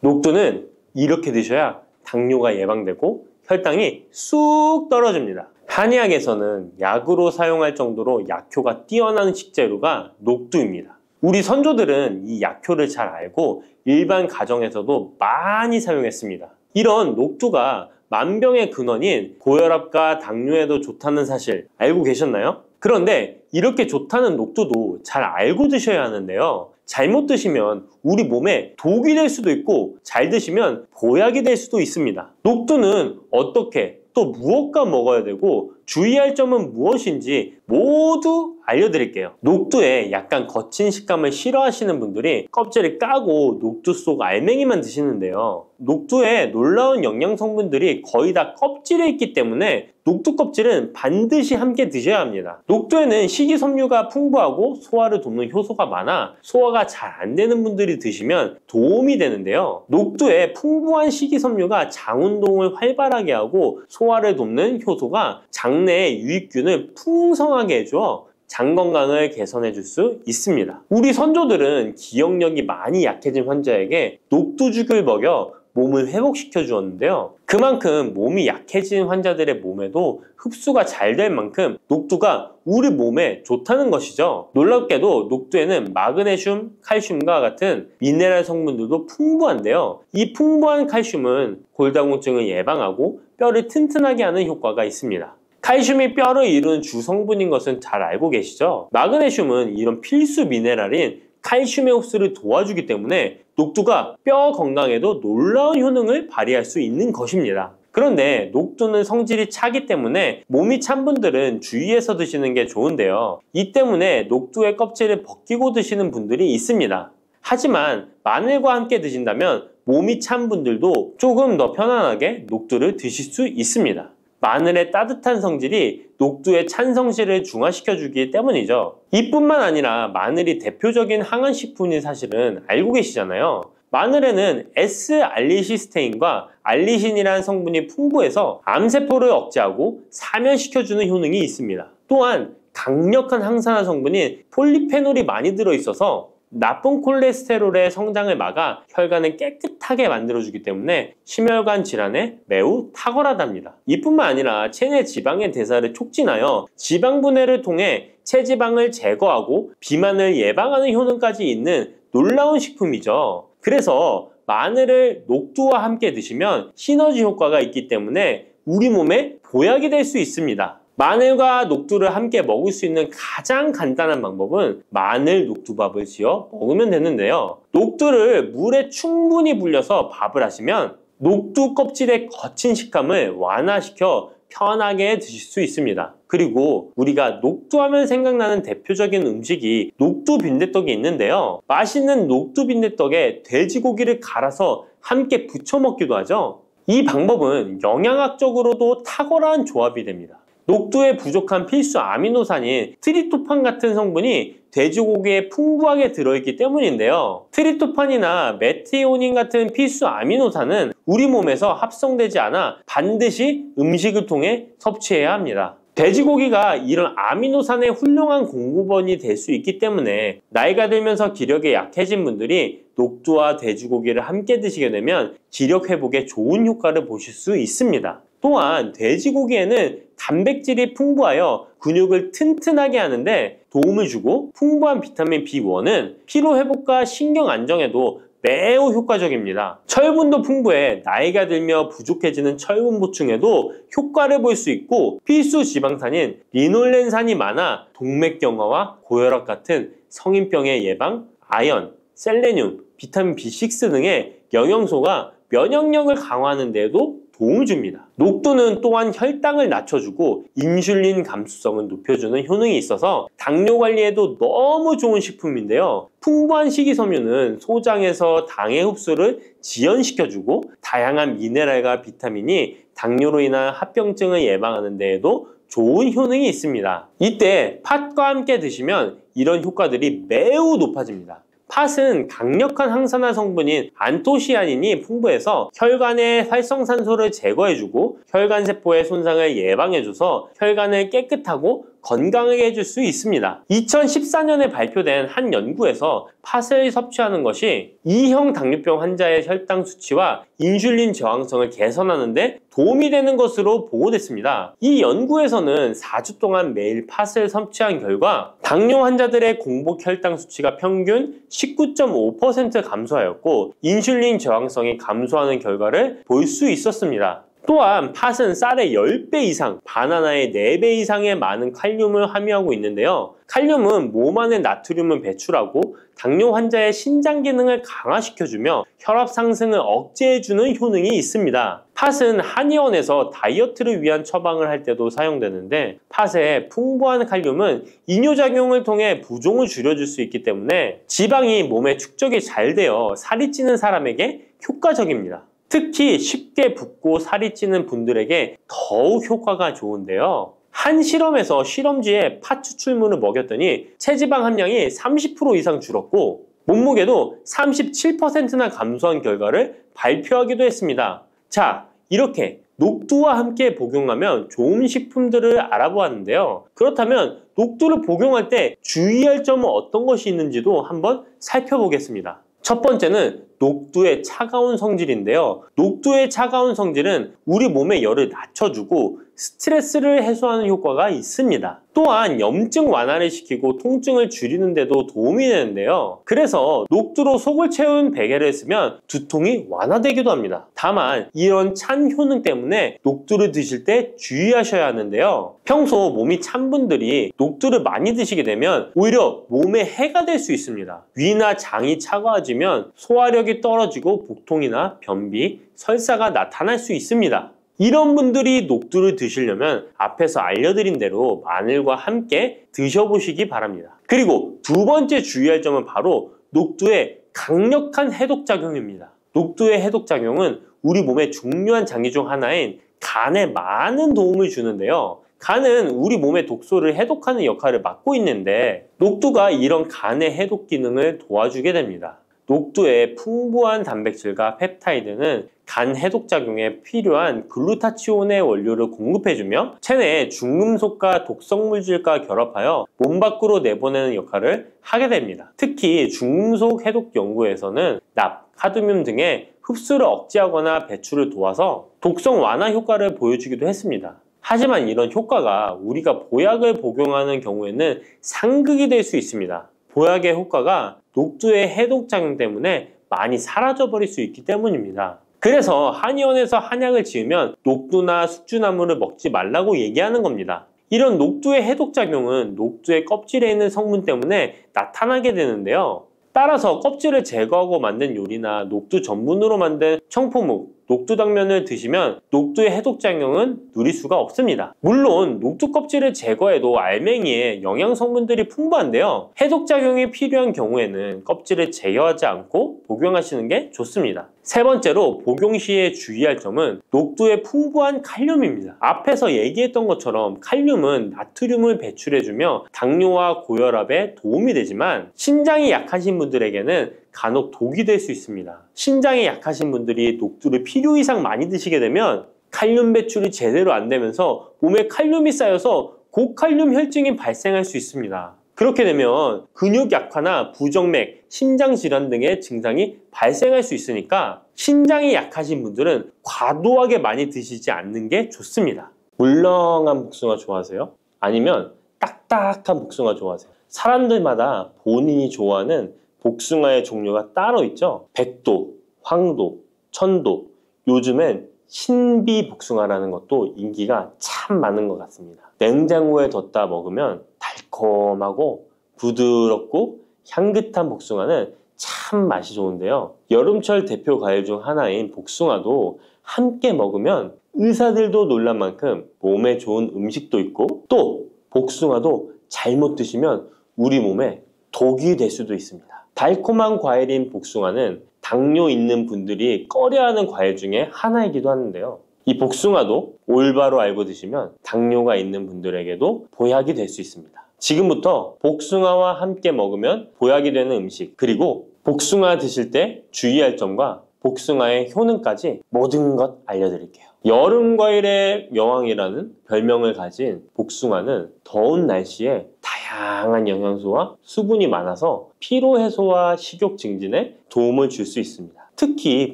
녹두는 이렇게 드셔야 당뇨가 예방되고 혈당이 쑥 떨어집니다. 한의학에서는 약으로 사용할 정도로 약효가 뛰어난 식재료가 녹두입니다. 우리 선조들은 이 약효를 잘 알고 일반 가정에서도 많이 사용했습니다. 이런 녹두가 만병의 근원인 고혈압과 당뇨에도 좋다는 사실 알고 계셨나요? 그런데 이렇게 좋다는 녹두도 잘 알고 드셔야 하는데요. 잘못 드시면 우리 몸에 독이 될 수도 있고 잘 드시면 보약이 될 수도 있습니다. 녹두는 어떻게 또 무엇과 먹어야 되고 주의할 점은 무엇인지 모두 알려드릴게요. 녹두에 약간 거친 식감을 싫어하시는 분들이 껍질을 까고 녹두 속 알맹이만 드시는데요. 녹두에 놀라운 영양 성분들이 거의 다 껍질에 있기 때문에 녹두 껍질은 반드시 함께 드셔야 합니다. 녹두에는 식이섬유가 풍부하고 소화를 돕는 효소가 많아 소화가 잘 안 되는 분들이 드시면 도움이 되는데요. 녹두에 풍부한 식이섬유가 장 운동을 활발하게 하고 소화를 돕는 효소가 장내에 유익균을 풍성하게 해줘 장 건강을 개선해 줄 수 있습니다. 우리 선조들은 기억력이 많이 약해진 환자에게 녹두죽을 먹여 몸을 회복시켜 주었는데요. 그만큼 몸이 약해진 환자들의 몸에도 흡수가 잘 될 만큼 녹두가 우리 몸에 좋다는 것이죠. 놀랍게도 녹두에는 마그네슘, 칼슘과 같은 미네랄 성분들도 풍부한데요. 이 풍부한 칼슘은 골다공증을 예방하고 뼈를 튼튼하게 하는 효과가 있습니다. 칼슘이 뼈를 이루는 주성분인 것은 잘 알고 계시죠? 마그네슘은 이런 필수 미네랄인 칼슘의 흡수를 도와주기 때문에 녹두가 뼈 건강에도 놀라운 효능을 발휘할 수 있는 것입니다. 그런데 녹두는 성질이 차기 때문에 몸이 찬 분들은 주의해서 드시는 게 좋은데요. 이 때문에 녹두의 껍질을 벗기고 드시는 분들이 있습니다. 하지만 마늘과 함께 드신다면 몸이 찬 분들도 조금 더 편안하게 녹두를 드실 수 있습니다. 마늘의 따뜻한 성질이 녹두의 찬 성질을 중화시켜주기 때문이죠. 이뿐만 아니라 마늘이 대표적인 항암식품인 사실은 알고 계시잖아요. 마늘에는 S알리시스테인과 알리신이라는 성분이 풍부해서 암세포를 억제하고 사면시켜주는 효능이 있습니다. 또한 강력한 항산화 성분인 폴리페놀이 많이 들어있어서 나쁜 콜레스테롤의 성장을 막아 혈관을 깨끗하게 만들어주기 때문에 심혈관 질환에 매우 탁월하답니다. 이뿐만 아니라 체내 지방의 대사를 촉진하여 지방 분해를 통해 체지방을 제거하고 비만을 예방하는 효능까지 있는 놀라운 식품이죠. 그래서 마늘을 녹두와 함께 드시면 시너지 효과가 있기 때문에 우리 몸에 보약이 될 수 있습니다. 마늘과 녹두를 함께 먹을 수 있는 가장 간단한 방법은 마늘 녹두밥을 지어 먹으면 되는데요. 녹두를 물에 충분히 불려서 밥을 하시면 녹두 껍질의 거친 식감을 완화시켜 편하게 드실 수 있습니다. 그리고 우리가 녹두하면 생각나는 대표적인 음식이 녹두 빈대떡이 있는데요. 맛있는 녹두 빈대떡에 돼지고기를 갈아서 함께 부쳐 먹기도 하죠. 이 방법은 영양학적으로도 탁월한 조합이 됩니다. 녹두에 부족한 필수 아미노산인 트리토판 같은 성분이 돼지고기에 풍부하게 들어있기 때문인데요. 트리토판이나 메티오닌 같은 필수 아미노산은 우리 몸에서 합성되지 않아 반드시 음식을 통해 섭취해야 합니다. 돼지고기가 이런 아미노산의 훌륭한 공급원이 될 수 있기 때문에 나이가 들면서 기력이 약해진 분들이 녹두와 돼지고기를 함께 드시게 되면 기력 회복에 좋은 효과를 보실 수 있습니다. 또한 돼지고기에는 단백질이 풍부하여 근육을 튼튼하게 하는데 도움을 주고 풍부한 비타민 B1은 피로 회복과 신경 안정에도 매우 효과적입니다. 철분도 풍부해 나이가 들며 부족해지는 철분 보충에도 효과를 볼 수 있고 필수 지방산인 리놀렌산이 많아 동맥경화와 고혈압 같은 성인병의 예방, 아연, 셀레늄, 비타민 B6 등의 영양소가 면역력을 강화하는 데에도 도움을 줍니다. 녹두는 또한 혈당을 낮춰주고 인슐린 감수성을 높여주는 효능이 있어서 당뇨 관리에도 너무 좋은 식품인데요. 풍부한 식이섬유는 소장에서 당의 흡수를 지연시켜주고 다양한 미네랄과 비타민이 당뇨로 인한 합병증을 예방하는 데에도 좋은 효능이 있습니다. 이때 팥과 함께 드시면 이런 효과들이 매우 높아집니다. 팥은 강력한 항산화 성분인 안토시아닌이 풍부해서 혈관의 활성산소를 제거해주고 혈관세포의 손상을 예방해줘서 혈관을 깨끗하고 건강하게 해줄 수 있습니다. 2014년에 발표된 한 연구에서 팥을 섭취하는 것이 2형 당뇨병 환자의 혈당 수치와 인슐린 저항성을 개선하는 데 도움이 되는 것으로 보고됐습니다. 이 연구에서는 4주 동안 매일 팥을 섭취한 결과 당뇨 환자들의 공복 혈당 수치가 평균 19.5% 감소하였고 인슐린 저항성이 감소하는 결과를 볼 수 있었습니다. 또한 팥은 쌀의 10배 이상, 바나나의 4배 이상의 많은 칼륨을 함유하고 있는데요. 칼륨은 몸 안에 나트륨을 배출하고 당뇨 환자의 신장 기능을 강화시켜주며 혈압 상승을 억제해주는 효능이 있습니다. 팥은 한의원에서 다이어트를 위한 처방을 할 때도 사용되는데 팥의 풍부한 칼륨은 이뇨작용을 통해 부종을 줄여줄 수 있기 때문에 지방이 몸에 축적이 잘 되어 살이 찌는 사람에게 효과적입니다. 특히 쉽게 붓고 살이 찌는 분들에게 더욱 효과가 좋은데요. 한 실험에서 실험쥐에 팥 추출물을 먹였더니 체지방 함량이 30% 이상 줄었고 몸무게도 37%나 감소한 결과를 발표하기도 했습니다. 자, 이렇게 녹두와 함께 복용하면 좋은 식품들을 알아보았는데요. 그렇다면 녹두를 복용할 때 주의할 점은 어떤 것이 있는지도 한번 살펴보겠습니다. 첫 번째는 녹두의 차가운 성질인데요. 녹두의 차가운 성질은 우리 몸의 열을 낮춰주고 스트레스를 해소하는 효과가 있습니다. 또한 염증 완화를 시키고 통증을 줄이는 데도 도움이 되는데요. 그래서 녹두로 속을 채운 베개를 쓰면 두통이 완화되기도 합니다. 다만 이런 찬 효능 때문에 녹두를 드실 때 주의하셔야 하는데요. 평소 몸이 찬 분들이 녹두를 많이 드시게 되면 오히려 몸에 해가 될 수 있습니다. 위나 장이 차가워지면 소화력이 떨어지고 복통이나 변비, 설사가 나타날 수 있습니다. 이런 분들이 녹두를 드시려면 앞에서 알려드린 대로 마늘과 함께 드셔보시기 바랍니다. 그리고 두 번째 주의할 점은 바로 녹두의 강력한 해독작용입니다. 녹두의 해독작용은 우리 몸의 중요한 장기 중 하나인 간에 많은 도움을 주는데요. 간은 우리 몸의 독소를 해독하는 역할을 맡고 있는데 녹두가 이런 간의 해독 기능을 도와주게 됩니다. 녹두의 풍부한 단백질과 펩타이드는 간 해독작용에 필요한 글루타치온의 원료를 공급해주며 체내의 중금속과 독성물질과 결합하여 몸 밖으로 내보내는 역할을 하게 됩니다. 특히 중금속 해독 연구에서는 납, 카드뮴 등의 흡수를 억제하거나 배출을 도와서 독성 완화 효과를 보여주기도 했습니다. 하지만 이런 효과가 우리가 보약을 복용하는 경우에는 상극이 될 수 있습니다. 보약의 효과가 녹두의 해독작용 때문에 많이 사라져버릴 수 있기 때문입니다. 그래서 한의원에서 한약을 지으면 녹두나 숙주나물을 먹지 말라고 얘기하는 겁니다. 이런 녹두의 해독작용은 녹두의 껍질에 있는 성분 때문에 나타나게 되는데요. 따라서 껍질을 제거하고 만든 요리나 녹두 전분으로 만든 청포묵, 녹두당면을 드시면 녹두의 해독작용은 누릴 수가 없습니다. 물론 녹두 껍질을 제거해도 알맹이에 영양성분들이 풍부한데요. 해독작용이 필요한 경우에는 껍질을 제거하지 않고 복용하시는 게 좋습니다. 세 번째로 복용 시에 주의할 점은 녹두의 풍부한 칼륨입니다. 앞에서 얘기했던 것처럼 칼륨은 나트륨을 배출해주며 당뇨와 고혈압에 도움이 되지만 신장이 약하신 분들에게는 간혹 독이 될 수 있습니다. 신장이 약하신 분들이 녹두를 필요 이상 많이 드시게 되면 칼륨 배출이 제대로 안 되면서 몸에 칼륨이 쌓여서 고칼륨 혈증이 발생할 수 있습니다. 그렇게 되면 근육 약화나 부정맥, 심장 질환 등의 증상이 발생할 수 있으니까 신장이 약하신 분들은 과도하게 많이 드시지 않는 게 좋습니다. 물렁한 복숭아 좋아하세요? 아니면 딱딱한 복숭아 좋아하세요? 사람들마다 본인이 좋아하는 복숭아의 종류가 따로 있죠. 백도, 황도, 천도, 요즘엔 신비 복숭아라는 것도 인기가 참 많은 것 같습니다. 냉장고에 뒀다 먹으면 달콤하고 부드럽고 향긋한 복숭아는 참 맛이 좋은데요. 여름철 대표 과일 중 하나인 복숭아도 함께 먹으면 의사들도 놀란 만큼 몸에 좋은 음식도 있고 또 복숭아도 잘못 드시면 우리 몸에 독이 될 수도 있습니다. 달콤한 과일인 복숭아는 당뇨 있는 분들이 꺼려하는 과일 중에 하나이기도 하는데요. 이 복숭아도 올바로 알고 드시면 당뇨가 있는 분들에게도 보약이 될 수 있습니다. 지금부터 복숭아와 함께 먹으면 보약이 되는 음식, 그리고 복숭아 드실 때 주의할 점과 복숭아의 효능까지 모든 것 알려드릴게요. 여름 과일의 여왕이라는 별명을 가진 복숭아는 더운 날씨에 다양한 영양소와 수분이 많아서 피로 해소와 식욕 증진에 도움을 줄 수 있습니다. 특히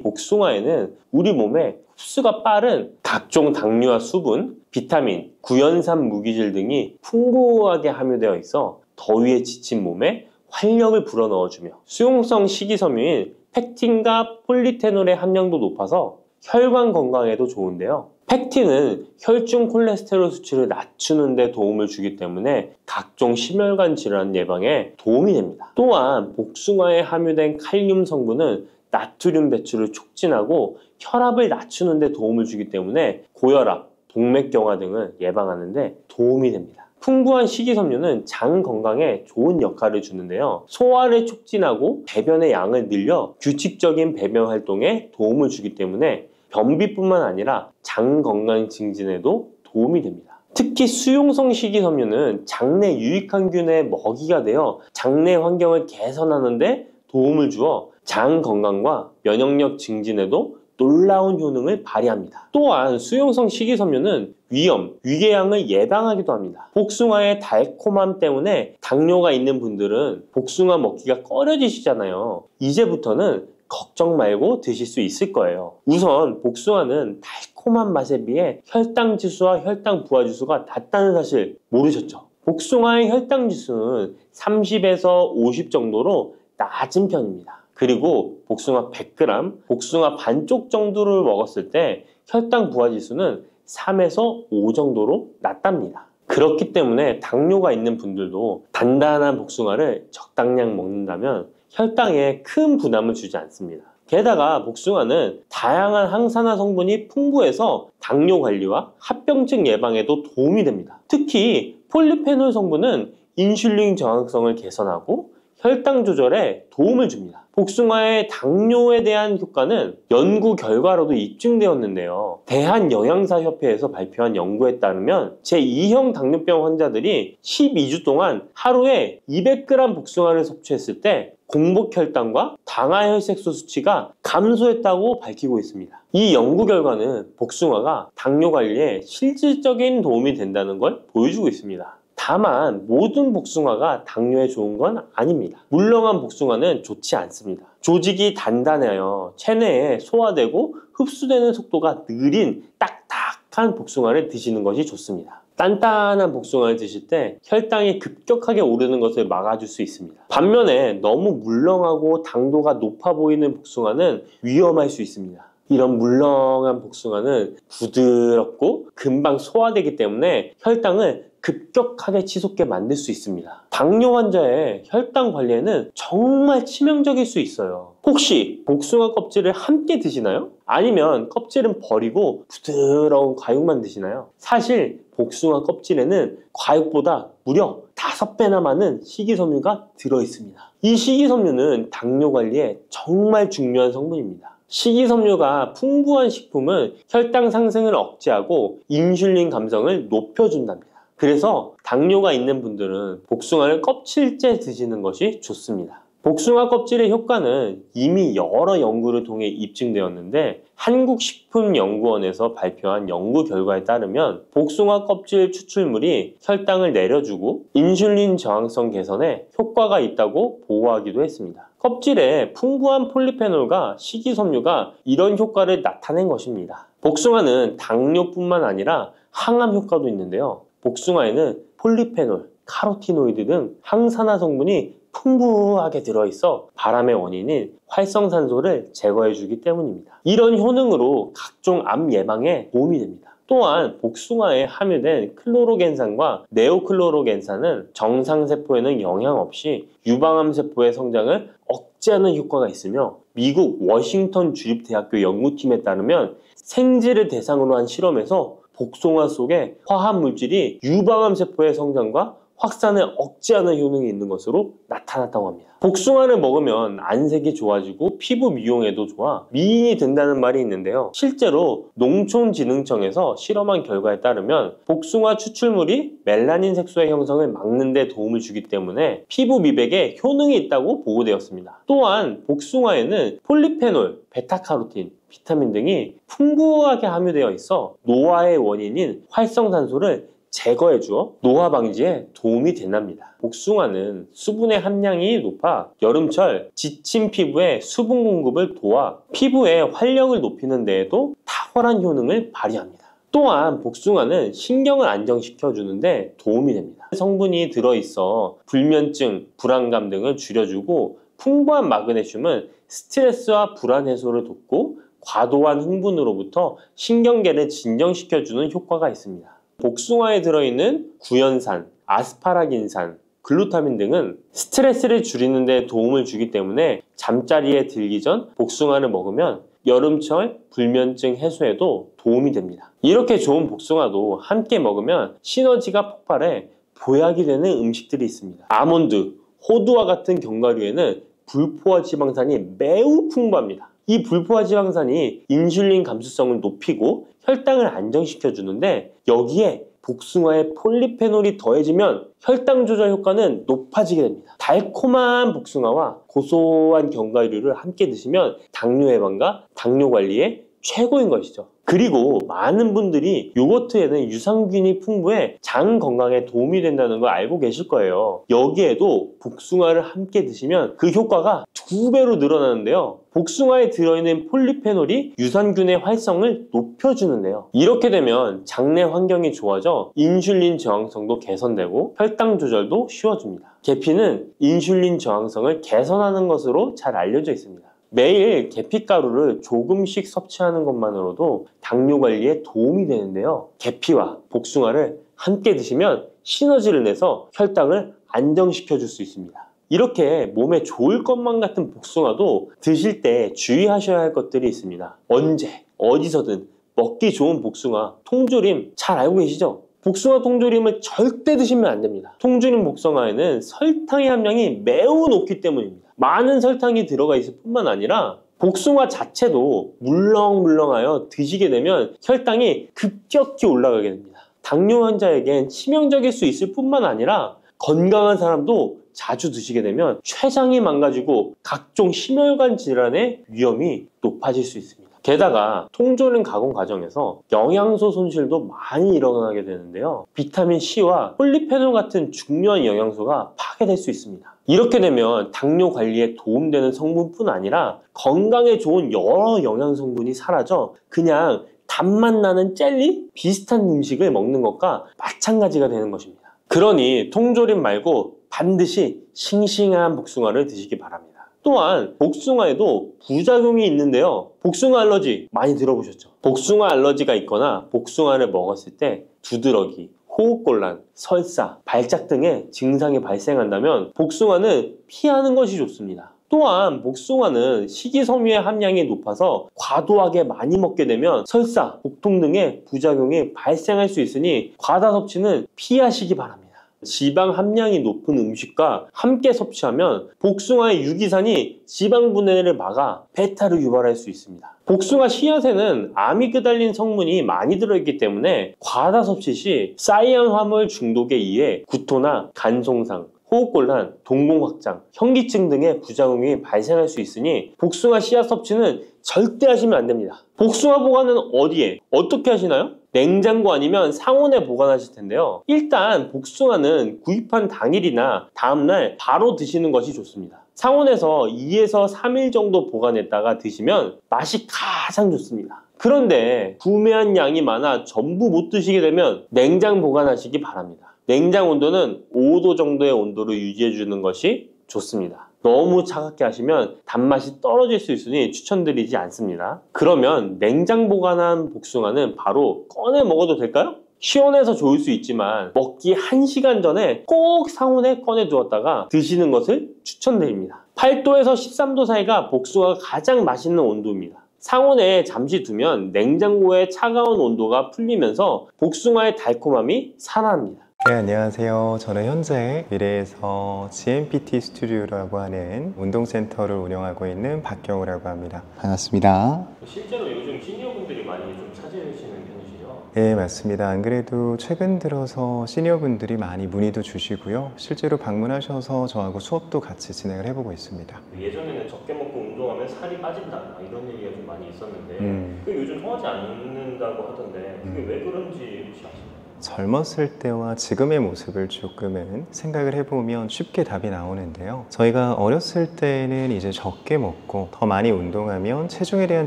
복숭아에는 우리 몸에 흡수가 빠른 각종 당류와 수분, 비타민, 구연산 무기질 등이 풍부하게 함유되어 있어 더위에 지친 몸에 활력을 불어넣어주며 수용성 식이섬유인 펙틴과 폴리페놀의 함량도 높아서 혈관 건강에도 좋은데요. 펙틴은 혈중 콜레스테롤 수치를 낮추는 데 도움을 주기 때문에 각종 심혈관 질환 예방에 도움이 됩니다. 또한 복숭아에 함유된 칼륨 성분은 나트륨 배출을 촉진하고 혈압을 낮추는 데 도움을 주기 때문에 고혈압, 동맥경화 등을 예방하는 데 도움이 됩니다. 풍부한 식이섬유는 장 건강에 좋은 역할을 주는데요. 소화를 촉진하고 배변의 양을 늘려 규칙적인 배변 활동에 도움을 주기 때문에 변비뿐만 아니라 장 건강 증진에도 도움이 됩니다. 특히 수용성 식이섬유는 장내 유익항균의 먹이가 되어 장내 환경을 개선하는 데 도움을 주어 장 건강과 면역력 증진에도 놀라운 효능을 발휘합니다. 또한 수용성 식이섬유는 위염, 위궤양을 예방하기도 합니다. 복숭아의 달콤함 때문에 당뇨가 있는 분들은 복숭아 먹기가 꺼려지시잖아요. 이제부터는 걱정 말고 드실 수 있을 거예요. 우선 복숭아는 달콤한 맛에 비해 혈당 지수와 혈당 부하 지수가 낮다는 사실 모르셨죠? 복숭아의 혈당 지수는 30에서 50 정도로 낮은 편입니다. 그리고 복숭아 100g, 복숭아 반쪽 정도를 먹었을 때 혈당 부하 지수는 3에서 5 정도로 낮답니다. 그렇기 때문에 당뇨가 있는 분들도 단단한 복숭아를 적당량 먹는다면 혈당에 큰 부담을 주지 않습니다. 게다가 복숭아는 다양한 항산화 성분이 풍부해서 당뇨 관리와 합병증 예방에도 도움이 됩니다. 특히 폴리페놀 성분은 인슐린 저항성을 개선하고 혈당 조절에 도움을 줍니다. 복숭아의 당뇨에 대한 효과는 연구 결과로도 입증되었는데요. 대한영양사협회에서 발표한 연구에 따르면 제2형 당뇨병 환자들이 12주 동안 하루에 200g 복숭아를 섭취했을 때 공복 혈당과 당화혈색소 수치가 감소했다고 밝히고 있습니다. 이 연구 결과는 복숭아가 당뇨 관리에 실질적인 도움이 된다는 걸 보여주고 있습니다. 다만 모든 복숭아가 당뇨에 좋은 건 아닙니다. 물렁한 복숭아는 좋지 않습니다. 조직이 단단해요. 체내에 소화되고 흡수되는 속도가 느린 딱딱한 복숭아를 드시는 것이 좋습니다. 단단한 복숭아를 드실 때 혈당이 급격하게 오르는 것을 막아줄 수 있습니다. 반면에 너무 물렁하고 당도가 높아 보이는 복숭아는 위험할 수 있습니다. 이런 물렁한 복숭아는 부드럽고 금방 소화되기 때문에 혈당을 급격하게 치솟게 만들 수 있습니다. 당뇨 환자의 혈당 관리에는 정말 치명적일 수 있어요. 혹시 복숭아 껍질을 함께 드시나요? 아니면 껍질은 버리고 부드러운 과육만 드시나요? 사실 복숭아 껍질에는 과육보다 무려 5배나 많은 식이섬유가 들어있습니다. 이 식이섬유는 당뇨 관리에 정말 중요한 성분입니다. 식이섬유가 풍부한 식품은 혈당 상승을 억제하고 인슐린 감성을 높여준답니다. 그래서 당뇨가 있는 분들은 복숭아를 껍질째 드시는 것이 좋습니다. 복숭아 껍질의 효과는 이미 여러 연구를 통해 입증되었는데 한국식품연구원에서 발표한 연구 결과에 따르면 복숭아 껍질 추출물이 혈당을 내려주고 인슐린 저항성 개선에 효과가 있다고 보고하기도 했습니다. 껍질에 풍부한 폴리페놀과 식이섬유가 이런 효과를 나타낸 것입니다. 복숭아는 당뇨뿐만 아니라 항암 효과도 있는데요. 복숭아에는 폴리페놀, 카로티노이드 등 항산화 성분이 풍부하게 들어있어 바람의 원인인 활성산소를 제거해주기 때문입니다. 이런 효능으로 각종 암 예방에 도움이 됩니다. 또한 복숭아에 함유된 클로로겐산과 네오클로로겐산은 정상세포에는 영향 없이 유방암 세포의 성장을 억제하는 효과가 있으며 미국 워싱턴 주립대학교 연구팀에 따르면 생쥐를 대상으로 한 실험에서 복숭아 속의 화합물질이 유방암 세포의 성장과 확산을 억제하는 효능이 있는 것으로 나타났다고 합니다. 복숭아를 먹으면 안색이 좋아지고 피부 미용에도 좋아 미인이 된다는 말이 있는데요. 실제로 농촌진흥청에서 실험한 결과에 따르면 복숭아 추출물이 멜라닌 색소의 형성을 막는 데 도움을 주기 때문에 피부 미백에 효능이 있다고 보고되었습니다. 또한 복숭아에는 폴리페놀, 베타카로틴, 비타민 등이 풍부하게 함유되어 있어 노화의 원인인 활성산소를 제거해 주어 노화 방지에 도움이 된답니다. 복숭아는 수분의 함량이 높아 여름철 지친 피부에 수분 공급을 도와 피부의 활력을 높이는 데에도 탁월한 효능을 발휘합니다. 또한 복숭아는 신경을 안정시켜 주는데 도움이 됩니다. 성분이 들어있어 불면증, 불안감 등을 줄여주고 풍부한 마그네슘은 스트레스와 불안 해소를 돕고 과도한 흥분으로부터 신경계를 진정시켜주는 효과가 있습니다. 복숭아에 들어있는 구연산, 아스파라긴산, 글루타민 등은 스트레스를 줄이는 데 도움을 주기 때문에 잠자리에 들기 전 복숭아를 먹으면 여름철 불면증 해소에도 도움이 됩니다. 이렇게 좋은 복숭아도 함께 먹으면 시너지가 폭발해 보약이 되는 음식들이 있습니다. 아몬드, 호두와 같은 견과류에는 불포화 지방산이 매우 풍부합니다. 이 불포화 지방산이 인슐린 감수성을 높이고 혈당을 안정시켜 주는데 여기에 복숭아의 폴리페놀이 더해지면 혈당 조절 효과는 높아지게 됩니다. 달콤한 복숭아와 고소한 견과류를 함께 드시면 당뇨 예방과 당뇨 관리에 최고인 것이죠. 그리고 많은 분들이 요거트에는 유산균이 풍부해 장 건강에 도움이 된다는 걸 알고 계실 거예요. 여기에도 복숭아를 함께 드시면 그 효과가 2배로 늘어나는데요. 복숭아에 들어있는 폴리페놀이 유산균의 활성을 높여주는데요. 이렇게 되면 장내 환경이 좋아져 인슐린 저항성도 개선되고 혈당 조절도 쉬워집니다. 계피는 인슐린 저항성을 개선하는 것으로 잘 알려져 있습니다. 매일 계피가루를 조금씩 섭취하는 것만으로도 당뇨 관리에 도움이 되는데요. 계피와 복숭아를 함께 드시면 시너지를 내서 혈당을 안정시켜 줄 수 있습니다. 이렇게 몸에 좋을 것만 같은 복숭아도 드실 때 주의하셔야 할 것들이 있습니다. 언제, 어디서든 먹기 좋은 복숭아, 통조림 잘 알고 계시죠? 복숭아 통조림을 절대 드시면 안 됩니다. 통조림 복숭아에는 설탕의 함량이 매우 높기 때문입니다. 많은 설탕이 들어가 있을 뿐만 아니라 복숭아 자체도 물렁물렁하여 드시게 되면 혈당이 급격히 올라가게 됩니다. 당뇨 환자에겐 치명적일 수 있을 뿐만 아니라 건강한 사람도 자주 드시게 되면 췌장이 망가지고 각종 심혈관 질환의 위험이 높아질 수 있습니다. 게다가 통조림 가공 과정에서 영양소 손실도 많이 일어나게 되는데요. 비타민 C와 폴리페놀 같은 중요한 영양소가 파괴될 수 있습니다. 이렇게 되면 당뇨 관리에 도움되는 성분뿐 아니라 건강에 좋은 여러 영양 성분이 사라져 그냥 단맛 나는 젤리? 비슷한 음식을 먹는 것과 마찬가지가 되는 것입니다. 그러니 통조림 말고 반드시 싱싱한 복숭아를 드시기 바랍니다. 또한 복숭아에도 부작용이 있는데요. 복숭아 알러지 많이 들어보셨죠? 복숭아 알러지가 있거나 복숭아를 먹었을 때 두드러기, 호흡곤란, 설사, 발작 등의 증상이 발생한다면 복숭아는 피하는 것이 좋습니다. 또한 복숭아는 식이섬유의 함량이 높아서 과도하게 많이 먹게 되면 설사, 복통 등의 부작용이 발생할 수 있으니 과다 섭취는 피하시기 바랍니다. 지방 함량이 높은 음식과 함께 섭취하면 복숭아의 유기산이 지방 분해를 막아 배탈을 유발할 수 있습니다. 복숭아 씨앗에는 아미그달린 성분이 많이 들어있기 때문에 과다 섭취 시 사이안 화물 중독에 의해 구토나 간 손상, 호흡곤란, 동공 확장, 현기증 등의 부작용이 발생할 수 있으니 복숭아 씨앗 섭취는 절대 하시면 안 됩니다. 복숭아 보관은 어디에? 어떻게 하시나요? 냉장고 아니면 상온에 보관하실 텐데요. 일단 복숭아는 구입한 당일이나 다음날 바로 드시는 것이 좋습니다. 상온에서 2에서 3일 정도 보관했다가 드시면 맛이 가장 좋습니다. 그런데 구매한 양이 많아 전부 못 드시게 되면 냉장 보관하시기 바랍니다. 냉장 온도는 5도 정도의 온도로 유지해 주는 것이 좋습니다. 너무 차갑게 하시면 단맛이 떨어질 수 있으니 추천드리지 않습니다. 그러면 냉장 보관한 복숭아는 바로 꺼내 먹어도 될까요? 시원해서 좋을 수 있지만 먹기 1시간 전에 꼭 상온에 꺼내 두었다가 드시는 것을 추천드립니다. 8도에서 13도 사이가 복숭아가 가장 맛있는 온도입니다. 상온에 잠시 두면 냉장고의 차가운 온도가 풀리면서 복숭아의 달콤함이 살아납니다. 네, 안녕하세요. 저는 현재 미래에서 GMPT 스튜디오라고 하는 운동센터를 운영하고 있는 박경우라고 합니다. 반갑습니다. 실제로 요즘 시니어분들이 많이 좀 찾으시는 편이시죠? 네, 맞습니다. 안 그래도 최근 들어서 시니어분들이 많이 문의도 주시고요. 실제로 방문하셔서 저하고 수업도 같이 진행을 해보고 있습니다. 예전에는 적게 먹고 운동하면 살이 빠진다 이런 얘기가 좀 많이 있었는데 그게 요즘 통하지 않는다고 하던데 그게 왜 그런지 혹시 아시나요? 젊었을 때와 지금의 모습을 조금은 생각을 해보면 쉽게 답이 나오는데요. 저희가 어렸을 때는 이제 적게 먹고 더 많이 운동하면 체중에 대한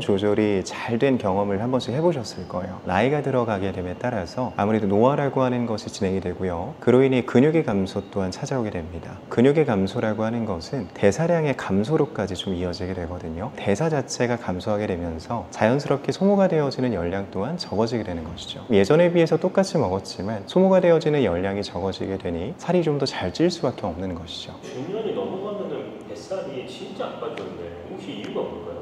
조절이 잘 된 경험을 한 번씩 해보셨을 거예요. 나이가 들어가게 됨에 따라서 아무래도 노화라고 하는 것이 진행이 되고요. 그로 인해 근육의 감소 또한 찾아오게 됩니다. 근육의 감소라고 하는 것은 대사량의 감소로까지 좀 이어지게 되거든요. 대사 자체가 감소하게 되면서 자연스럽게 소모가 되어지는 열량 또한 적어지게 되는 것이죠. 예전에 비해서 똑같이 먹었지만 소모가 되어지는 열량이 적어지게 되니 살이 좀 더 잘 찔 수밖에 없는 것이죠. 중년이 넘어가면은 뱃살이 진짜 안 빠지는데 혹시 이유가 뭘까요?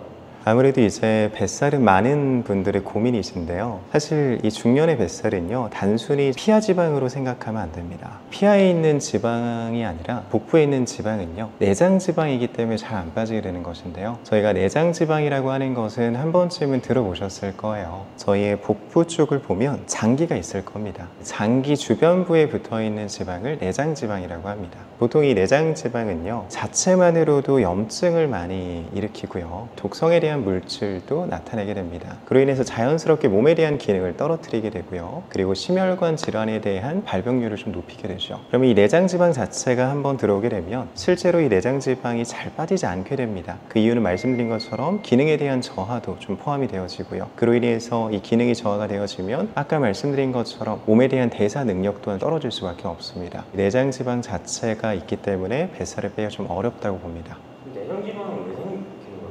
아무래도 이제 뱃살은 많은 분들의 고민이신데요. 사실 이 중년의 뱃살은요, 단순히 피하 지방으로 생각하면 안 됩니다. 피하에 있는 지방이 아니라 복부에 있는 지방은요, 내장 지방이기 때문에 잘 안 빠지게 되는 것인데요. 저희가 내장 지방이라고 하는 것은 한 번쯤은 들어보셨을 거예요. 저희의 복부 쪽을 보면 장기가 있을 겁니다. 장기 주변부에 붙어 있는 지방을 내장 지방이라고 합니다. 보통 이 내장 지방은요, 자체만으로도 염증을 많이 일으키고요, 독성에 대한 물질도 나타내게 됩니다. 그로 인해서 자연스럽게 몸에 대한 기능을 떨어뜨리게 되고요. 그리고 심혈관 질환에 대한 발병률을 좀 높이게 되죠. 그러면 이 내장지방 자체가 한번 들어오게 되면 실제로 이 내장지방이 잘 빠지지 않게 됩니다. 그 이유는 말씀드린 것처럼 기능에 대한 저하도 좀 포함이 되어지고요. 그로 인해서 이 기능이 저하가 되어지면 아까 말씀드린 것처럼 몸에 대한 대사 능력 또한 떨어질 수밖에 없습니다. 내장지방 자체가 있기 때문에 뱃살을 빼기가 좀 어렵다고 봅니다. 내장지방은 왜 생기는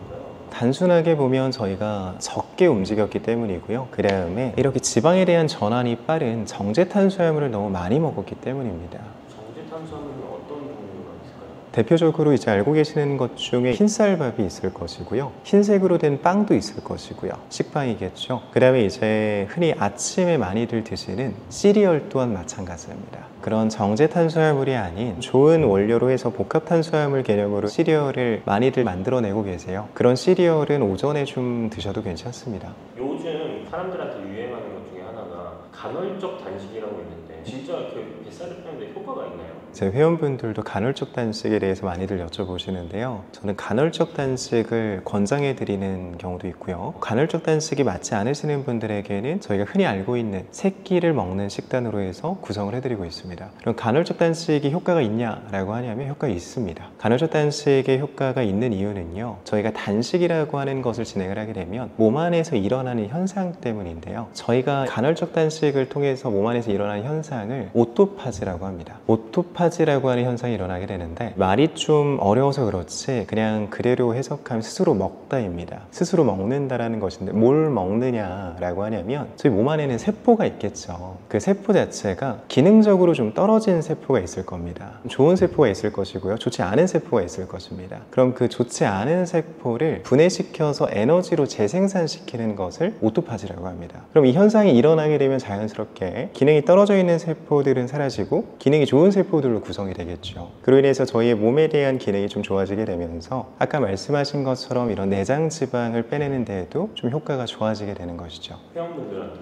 걸까요? 단순하게 보면 저희가 적게 움직였기 때문이고요. 그 다음에 이렇게 지방에 대한 전환이 빠른 정제 탄수화물을 너무 많이 먹었기 때문입니다. 정제 탄수화물은 어떤 종류가 있을까요? 대표적으로 이제 알고 계시는 것 중에 흰쌀밥이 있을 것이고요. 흰색으로 된 빵도 있을 것이고요. 식빵이겠죠. 그 다음에 이제 흔히 아침에 많이들 드시는 시리얼 또한 마찬가지입니다. 그런 정제 탄수화물이 아닌 좋은 원료로 해서 복합 탄수화물 개념으로 시리얼을 많이들 만들어내고 계세요. 그런 시리얼은 오전에 좀 드셔도 괜찮습니다. 요즘 사람들한테 유행하는 것 중에 하나가 간헐적 단식이라고 있는데 진짜 그 뱃살을 빼는데 효과가 있나요? 제 회원분들도 간헐적 단식에 대해서 많이들 여쭤보시는데요. 저는 간헐적 단식을 권장해 드리는 경우도 있고요. 간헐적 단식이 맞지 않으시는 분들에게는 저희가 흔히 알고 있는 세 끼를 먹는 식단으로 해서 구성을 해드리고 있습니다. 그럼 간헐적 단식이 효과가 있냐라고 하냐면 효과가 있습니다. 간헐적 단식의 효과가 있는 이유는요, 저희가 단식이라고 하는 것을 진행을 하게 되면 몸 안에서 일어나는 현상 때문인데요. 저희가 간헐적 단식을 통해서 몸 안에서 일어나는 현상을 오토파지라고 합니다. 오토파지라고 하는 현상이 일어나게 되는데, 말이 좀 어려워서 그렇지 그냥 그대로 해석하면 스스로 먹다입니다. 스스로 먹는다라는 것인데, 뭘 먹느냐라고 하냐면 저희 몸 안에는 세포가 있겠죠. 그 세포 자체가 기능적으로 좀 떨어진 세포가 있을 겁니다. 좋은 세포가 있을 것이고요, 좋지 않은 세포가 있을 것입니다. 그럼 그 좋지 않은 세포를 분해시켜서 에너지로 재생산시키는 것을 오토파지라고 합니다. 그럼 이 현상이 일어나게 되면 자연스럽게 기능이 떨어져 있는 세포들은 사라지고 기능이 좋은 세포들로 구성이 되겠죠. 그로 인해서 저희의 몸에 대한 기능이 좀 좋아지게 되면서 아까 말씀하신 것처럼 이런 내장 지방을 빼내는 데에도 좀 효과가 좋아지게 되는 것이죠. 회원분들한테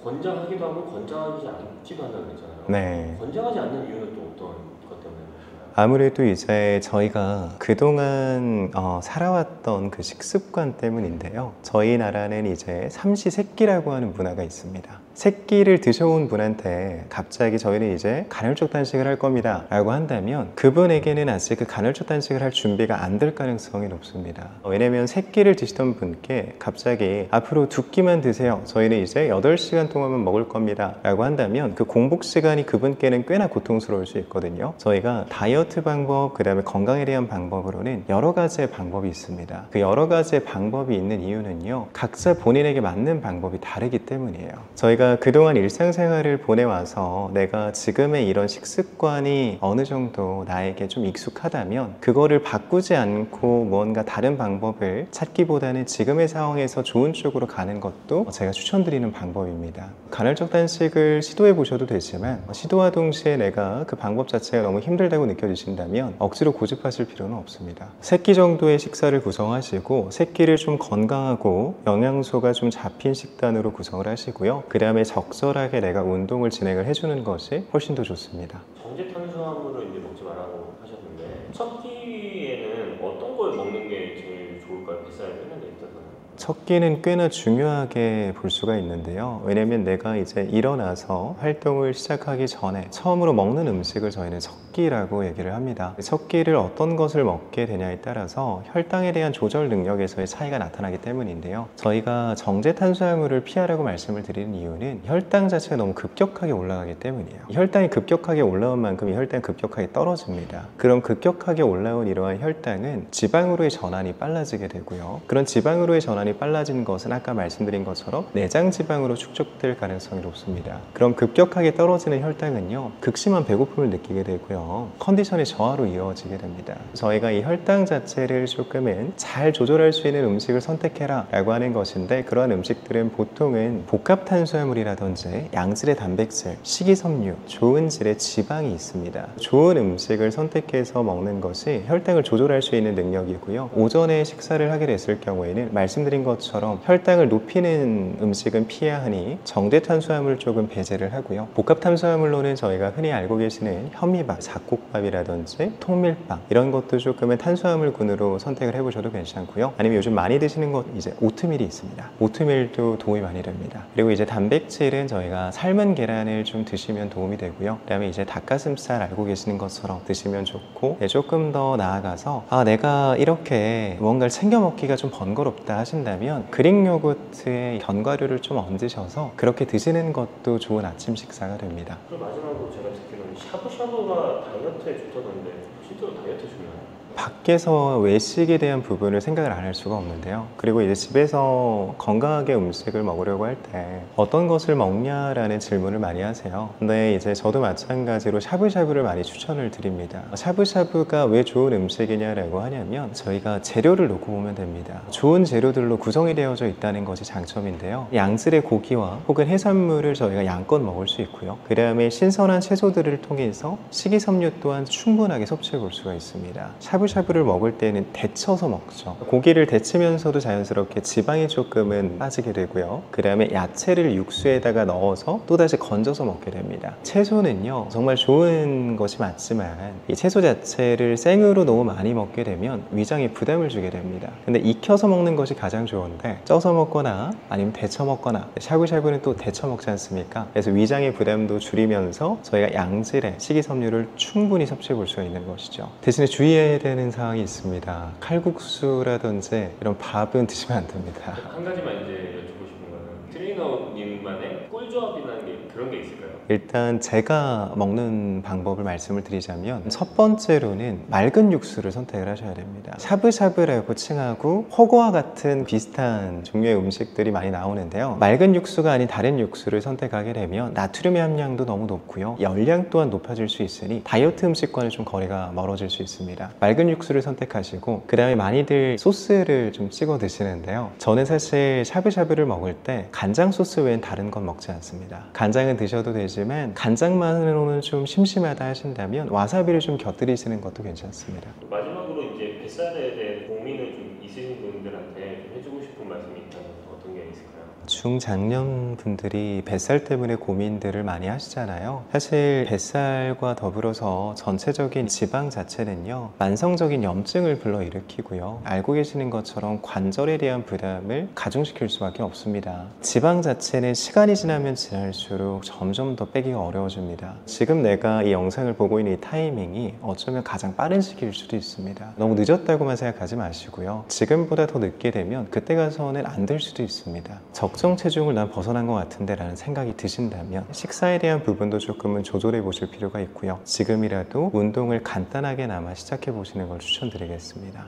권장하기도 하고 권장하지 않지도 않는 거잖아요. 네. 권장하지 않는 이유는 또 어떤 것 때문에 그러시나요? 아무래도 이제 저희가 그동안 살아왔던 그 식습관 때문인데요. 저희 나라는 이제 삼시세끼라고 하는 문화가 있습니다. 새끼를 드셔온 분한테 갑자기 저희는 이제 간헐적 단식을 할 겁니다 라고 한다면 그분에게는 아직 그 간헐적 단식을 할 준비가 안 될 가능성이 높습니다. 왜냐면 새끼를 드시던 분께 갑자기 앞으로 2끼만 드세요, 저희는 이제 8시간 동안만 먹을 겁니다 라고 한다면 그 공복 시간이 그분께는 꽤나 고통스러울 수 있거든요. 저희가 다이어트 방법, 그 다음에 건강에 대한 방법으로는 여러 가지의 방법이 있습니다. 그 여러 가지의 방법이 있는 이유는요, 각자 본인에게 맞는 방법이 다르기 때문이에요. 저희가 저희가 그동안 일상생활을 보내와서 내가 지금의 이런 식습관이 어느 정도 나에게 좀 익숙하다면 그거를 바꾸지 않고 뭔가 다른 방법을 찾기보다는 지금의 상황에서 좋은 쪽으로 가는 것도 제가 추천드리는 방법입니다. 간헐적 단식을 시도해 보셔도 되지만 시도와 동시에 내가 그 방법 자체가 너무 힘들다고 느껴지신다면 억지로 고집하실 필요는 없습니다. 3끼 정도의 식사를 구성하시고 3끼를 좀 건강하고 영양소가 좀 잡힌 식단으로 구성을 하시고요. 그 다음에 적절하게 내가 운동을 진행을 해주는 것이 훨씬 더 좋습니다. 정제 탄수화물을 이제 먹지 말라고 하셨는데 첫 끼에는 어떤 걸 먹는 게 제일 좋을까요? 뱃살 빼는 데 있어서는? 첫 끼는 꽤나 중요하게 볼 수가 있는데요. 왜냐면 내가 이제 일어나서 활동을 시작하기 전에 처음으로 먹는 음식을 저희는 첫 끼라고 얘기를 합니다. 첫 끼를 어떤 것을 먹게 되냐에 따라서 혈당에 대한 조절 능력에서의 차이가 나타나기 때문인데요. 저희가 정제 탄수화물을 피하라고 말씀을 드리는 이유는 혈당 자체가 너무 급격하게 올라가기 때문이에요. 혈당이 급격하게 올라온 만큼 이 혈당이 급격하게 떨어집니다. 그럼 급격하게 올라온 이러한 혈당은 지방으로의 전환이 빨라지게 되고요. 그런 지방으로의 전환이 빨라진 것은 아까 말씀드린 것처럼 내장 지방으로 축적될 가능성이 높습니다. 그럼 급격하게 떨어지는 혈당은요, 극심한 배고픔을 느끼게 되고요, 컨디션의 저하로 이어지게 됩니다. 저희가 이 혈당 자체를 조금은 잘 조절할 수 있는 음식을 선택해라 라고 하는 것인데, 그러한 음식들은 보통은 복합 탄수화물이라든지 양질의 단백질, 식이섬유, 좋은 질의 지방이 있습니다. 좋은 음식을 선택해서 먹는 것이 혈당을 조절할 수 있는 능력이고요. 오전에 식사를 하게 됐을 경우에는 말씀드린 것처럼 혈당을 높이는 음식은 피해야 하니 정제 탄수화물 쪽은 배제를 하고요. 복합 탄수화물로는 저희가 흔히 알고 계시는 현미밥, 잡곡밥이라든지 통밀빵 이런 것도 조금은 탄수화물군으로 선택을 해보셔도 괜찮고요. 아니면 요즘 많이 드시는 것 이제 오트밀이 있습니다. 오트밀도 도움이 많이 됩니다. 그리고 이제 단백질은 저희가 삶은 계란을 좀 드시면 도움이 되고요. 그다음에 이제 닭가슴살 알고 계시는 것처럼 드시면 좋고, 조금 더 나아가서 내가 이렇게 뭔가를 챙겨 먹기가 좀 번거롭다 하신다면 그릭 요거트에 견과류를 좀 얹으셔서 그렇게 드시는 것도 좋은 아침 식사가 됩니다. 그리고 마지막으로 제가 듣기로는 샤브샤브가 다이어트에 좋다던데 실제로 다이어트 중요해요? 밖에서 외식에 대한 부분을 생각을 안 할 수가 없는데요. 그리고 이제 집에서 건강하게 음식을 먹으려고 할 때 어떤 것을 먹냐라는 질문을 많이 하세요. 근데 이제 저도 마찬가지로 샤브샤브를 많이 추천을 드립니다. 샤브샤브가 왜 좋은 음식이냐라고 하냐면 저희가 재료를 놓고 보면 됩니다. 좋은 재료들로 구성이 되어져 있다는 것이 장점인데요. 양질의 고기와 혹은 해산물을 저희가 양껏 먹을 수 있고요. 그 다음에 신선한 채소들을 통해서 식이섬유 또한 충분하게 섭취해 볼 수가 있습니다. 샤브샤브를 먹을 때는 데쳐서 먹죠. 고기를 데치면서도 자연스럽게 지방이 조금은 빠지게 되고요. 그 다음에 야채를 육수에다가 넣어서 또다시 건져서 먹게 됩니다. 채소는요, 정말 좋은 것이 맞지만 이 채소 자체를 생으로 너무 많이 먹게 되면 위장에 부담을 주게 됩니다. 근데 익혀서 먹는 것이 가장 좋은데 쪄서 먹거나 아니면 데쳐 먹거나, 샤브샤브는 또 데쳐 먹지 않습니까? 그래서 위장의 부담도 줄이면서 저희가 양질의 식이섬유를 충분히 섭취해 볼 수가 있는 것이죠. 대신에 주의해야 되는 사항이 있습니다. 칼국수라든지 이런 밥은 드시면 안 됩니다. 한 가지만 이제 여쭙고 싶은 거는 트레이너님만의 꿀조합이라는 게 그런 게 있을까요? 일단 제가 먹는 방법을 말씀을 드리자면 첫 번째로는 맑은 육수를 선택을 하셔야 됩니다. 샤브샤브라고 칭하고 허거와 같은 비슷한 종류의 음식들이 많이 나오는데요. 맑은 육수가 아닌 다른 육수를 선택하게 되면 나트륨의 함량도 너무 높고요. 열량 또한 높아질 수 있으니 다이어트 음식과는 좀 거리가 멀어질 수 있습니다. 맑은 육수를 선택하시고, 그 다음에 많이들 소스를 좀 찍어 드시는데요. 저는 사실 샤브샤브를 먹을 때 간장 소스 외엔 다른 건 먹지 않습니다. 간장은 드셔도 되지만 간장만으로는 좀 심심하다 하신다면 와사비를 좀 곁들이시는 것도 괜찮습니다. 마지막으로 이제 뱃살에 대해 고민을 좀 있으신 분들한테 좀 해주고 싶은 말씀이 있다면 어떤 게 있을까요? 중장년 분들이 뱃살 때문에 고민들을 많이 하시잖아요. 사실 뱃살과 더불어서 전체적인 지방 자체는요, 만성적인 염증을 불러일으키고요, 알고 계시는 것처럼 관절에 대한 부담을 가중시킬 수밖에 없습니다. 지방 자체는 시간이 지나면 지날수록 점점 더 빼기가 어려워집니다. 지금 내가 이 영상을 보고 있는 이 타이밍이 어쩌면 가장 빠른 시기일 수도 있습니다. 너무 늦었다고만 생각하지 마시고요. 지금보다 더 늦게 되면 그때 가서는 안 될 수도 있습니다. 적정 체중을 난 벗어난 것 같은데 라는 생각이 드신다면 식사에 대한 부분도 조금은 조절해 보실 필요가 있고요. 지금이라도 운동을 간단하게나마 시작해 보시는 걸 추천드리겠습니다.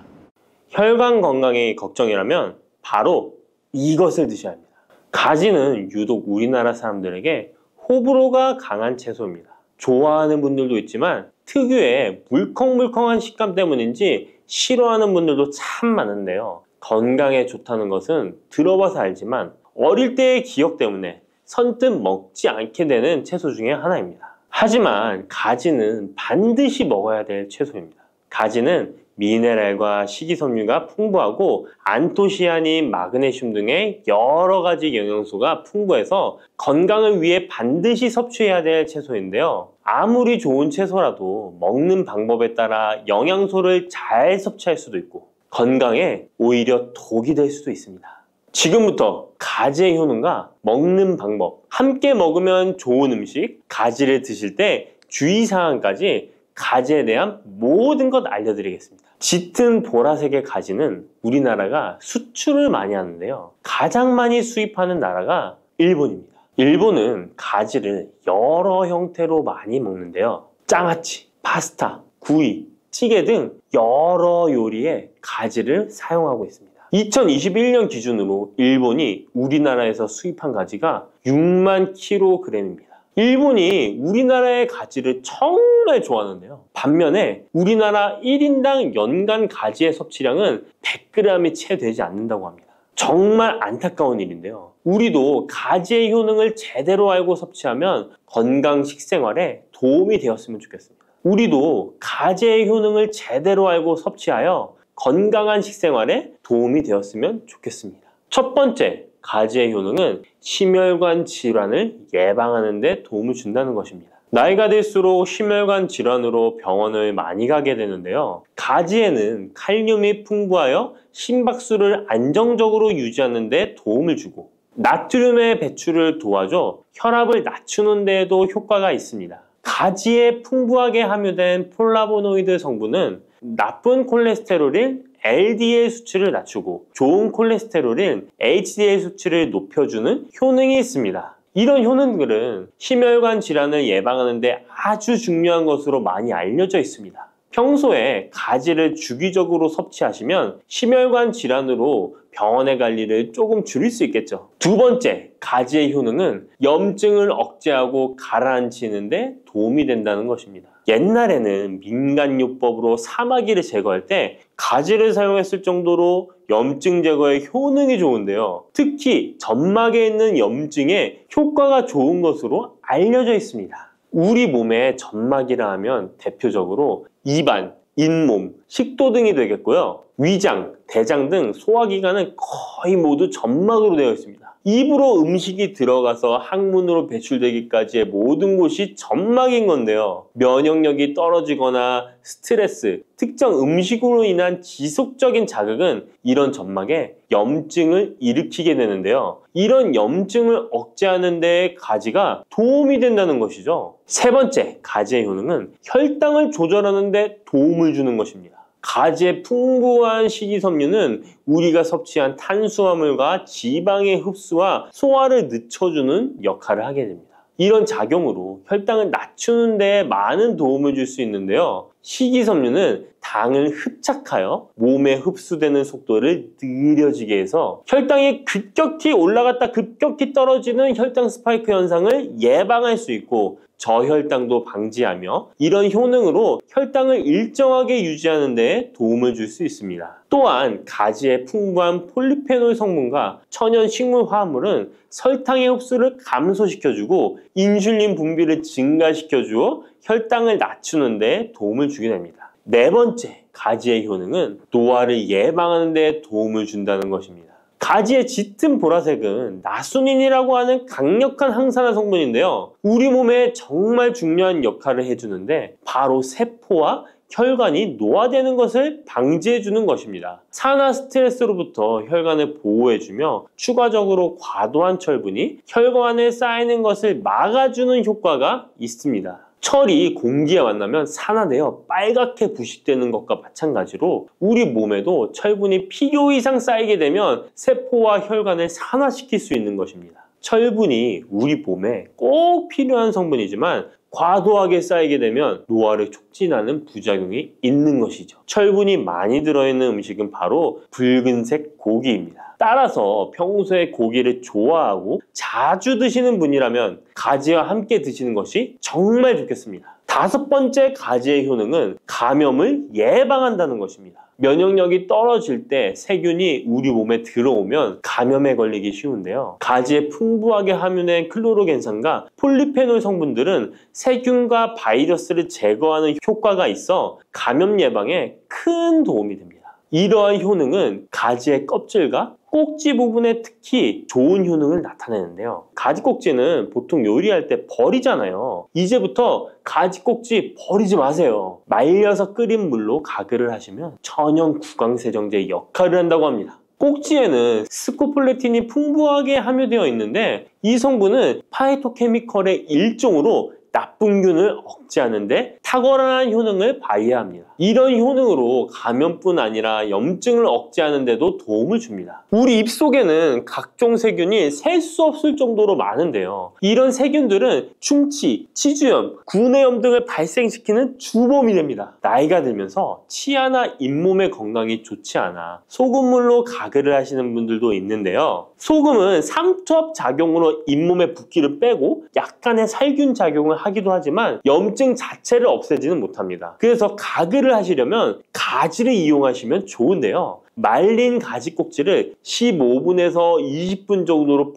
혈관 건강이 걱정이라면 바로 이것을 드셔야 합니다. 가지는 유독 우리나라 사람들에게 호불호가 강한 채소입니다. 좋아하는 분들도 있지만 특유의 물컹물컹한 식감 때문인지 싫어하는 분들도 참 많은데요. 건강에 좋다는 것은 들어봐서 알지만 어릴 때의 기억 때문에 선뜻 먹지 않게 되는 채소 중에 하나입니다. 하지만 가지는 반드시 먹어야 될 채소입니다. 가지는 미네랄과 식이섬유가 풍부하고 안토시아닌, 마그네슘 등의 여러 가지 영양소가 풍부해서 건강을 위해 반드시 섭취해야 될 채소인데요. 아무리 좋은 채소라도 먹는 방법에 따라 영양소를 잘 섭취할 수도 있고 건강에 오히려 독이 될 수도 있습니다. 지금부터 가지의 효능과 먹는 방법, 함께 먹으면 좋은 음식, 가지를 드실 때 주의사항까지 가지에 대한 모든 것 알려드리겠습니다. 짙은 보라색의 가지는 우리나라가 수출을 많이 하는데요. 가장 많이 수입하는 나라가 일본입니다. 일본은 가지를 여러 형태로 많이 먹는데요. 장아찌, 파스타, 구이, 찌개 등 여러 요리에 가지를 사용하고 있습니다. 2021년 기준으로 일본이 우리나라에서 수입한 가지가 6만 kg입니다. 일본이 우리나라의 가지를 정말 좋아하는데요. 반면에 우리나라 1인당 연간 가지의 섭취량은 100g이 채 되지 않는다고 합니다. 정말 안타까운 일인데요. 우리도 가지의 효능을 제대로 알고 섭취하면 건강 식생활에 도움이 되었으면 좋겠습니다. 우리도 가지의 효능을 제대로 알고 섭취하여 건강한 식생활에 도움이 되었으면 좋겠습니다. 첫 번째, 가지의 효능은 심혈관 질환을 예방하는 데 도움을 준다는 것입니다. 나이가 들수록 심혈관 질환으로 병원을 많이 가게 되는데요. 가지에는 칼륨이 풍부하여 심박수를 안정적으로 유지하는 데 도움을 주고 나트륨의 배출을 도와줘 혈압을 낮추는 데에도 효과가 있습니다. 가지에 풍부하게 함유된 폴라보노이드 성분은 나쁜 콜레스테롤인 LDL 수치를 낮추고 좋은 콜레스테롤인 HDL 수치를 높여주는 효능이 있습니다. 이런 효능들은 심혈관 질환을 예방하는 데 아주 중요한 것으로 많이 알려져 있습니다. 평소에 가지를 주기적으로 섭취하시면 심혈관 질환으로 병원에 갈 일을 조금 줄일 수 있겠죠. 두 번째, 가지의 효능은 염증을 억제하고 가라앉히는 데 도움이 된다는 것입니다. 옛날에는 민간요법으로 사마귀를 제거할 때 가지를 사용했을 정도로 염증 제거에 효능이 좋은데요. 특히 점막에 있는 염증에 효과가 좋은 것으로 알려져 있습니다. 우리 몸에 점막이라 하면 대표적으로 입안, 잇몸, 식도 등이 되겠고요. 위장, 대장 등 소화기관은 거의 모두 점막으로 되어 있습니다. 입으로 음식이 들어가서 항문으로 배출되기까지의 모든 곳이 점막인 건데요. 면역력이 떨어지거나 스트레스, 특정 음식으로 인한 지속적인 자극은 이런 점막에 염증을 일으키게 되는데요. 이런 염증을 억제하는 데 가지가 도움이 된다는 것이죠. 세 번째, 가지의 효능은 혈당을 조절하는 데 도움을 주는 것입니다. 가지의 풍부한 식이섬유는 우리가 섭취한 탄수화물과 지방의 흡수와 소화를 늦춰주는 역할을 하게 됩니다. 이런 작용으로 혈당을 낮추는 데 많은 도움을 줄 수 있는데요. 식이섬유는 당을 흡착하여 몸에 흡수되는 속도를 느려지게 해서 혈당이 급격히 올라갔다 급격히 떨어지는 혈당 스파이크 현상을 예방할 수 있고 저혈당도 방지하며 이런 효능으로 혈당을 일정하게 유지하는 데 도움을 줄 수 있습니다. 또한 가지의 풍부한 폴리페놀 성분과 천연 식물 화합물은 설탕의 흡수를 감소시켜주고 인슐린 분비를 증가시켜주어 혈당을 낮추는 데 도움을 주게 됩니다. 네 번째, 가지의 효능은 노화를 예방하는 데 도움을 준다는 것입니다. 가지의 짙은 보라색은 나수닌이라고 하는 강력한 항산화 성분인데요. 우리 몸에 정말 중요한 역할을 해주는데 바로 세포와 혈관이 노화되는 것을 방지해주는 것입니다. 산화 스트레스로부터 혈관을 보호해주며 추가적으로 과도한 철분이 혈관에 쌓이는 것을 막아주는 효과가 있습니다. 철이 공기에 만나면 산화되어 빨갛게 부식되는 것과 마찬가지로 우리 몸에도 철분이 필요 이상 쌓이게 되면 세포와 혈관을 산화시킬 수 있는 것입니다. 철분이 우리 몸에 꼭 필요한 성분이지만 과도하게 쌓이게 되면 노화를 촉진하는 부작용이 있는 것이죠. 철분이 많이 들어있는 음식은 바로 붉은색 고기입니다. 따라서 평소에 고기를 좋아하고 자주 드시는 분이라면 가지와 함께 드시는 것이 정말 좋겠습니다. 5번째 가지의 효능은 감염을 예방한다는 것입니다. 면역력이 떨어질 때 세균이 우리 몸에 들어오면 감염에 걸리기 쉬운데요. 가지에 풍부하게 함유된 클로로겐산과 폴리페놀 성분들은 세균과 바이러스를 제거하는 효과가 있어 감염 예방에 큰 도움이 됩니다. 이러한 효능은 가지의 껍질과 꼭지 부분에 특히 좋은 효능을 나타내는데요. 가지 꼭지는 보통 요리할 때 버리잖아요. 이제부터 가지 꼭지 버리지 마세요. 말려서 끓인 물로 가글을 하시면 천연 구강세정제 역할을 한다고 합니다. 꼭지에는 스코폴레틴이 풍부하게 함유되어 있는데 이 성분은 파이토케미컬의 일종으로 나쁜 균을 억제하는 데 탁월한 효능을 발휘합니다. 이런 효능으로 감염뿐 아니라 염증을 억제하는 데도 도움을 줍니다. 우리 입속에는 각종 세균이 셀 수 없을 정도로 많은데요. 이런 세균들은 충치, 치주염, 구내염 등을 발생시키는 주범이 됩니다. 나이가 들면서 치아나 잇몸의 건강이 좋지 않아 소금물로 가글을 하시는 분들도 있는데요. 소금은 삼투압 작용으로 잇몸의 붓기를 빼고 약간의 살균 작용을 하기도 하지만 염증 자체를 없애지는 못합니다. 그래서 가글을 하시려면 가지를 이용하시면 좋은데요. 말린 가지 꼭지를 15분에서 20분 정도로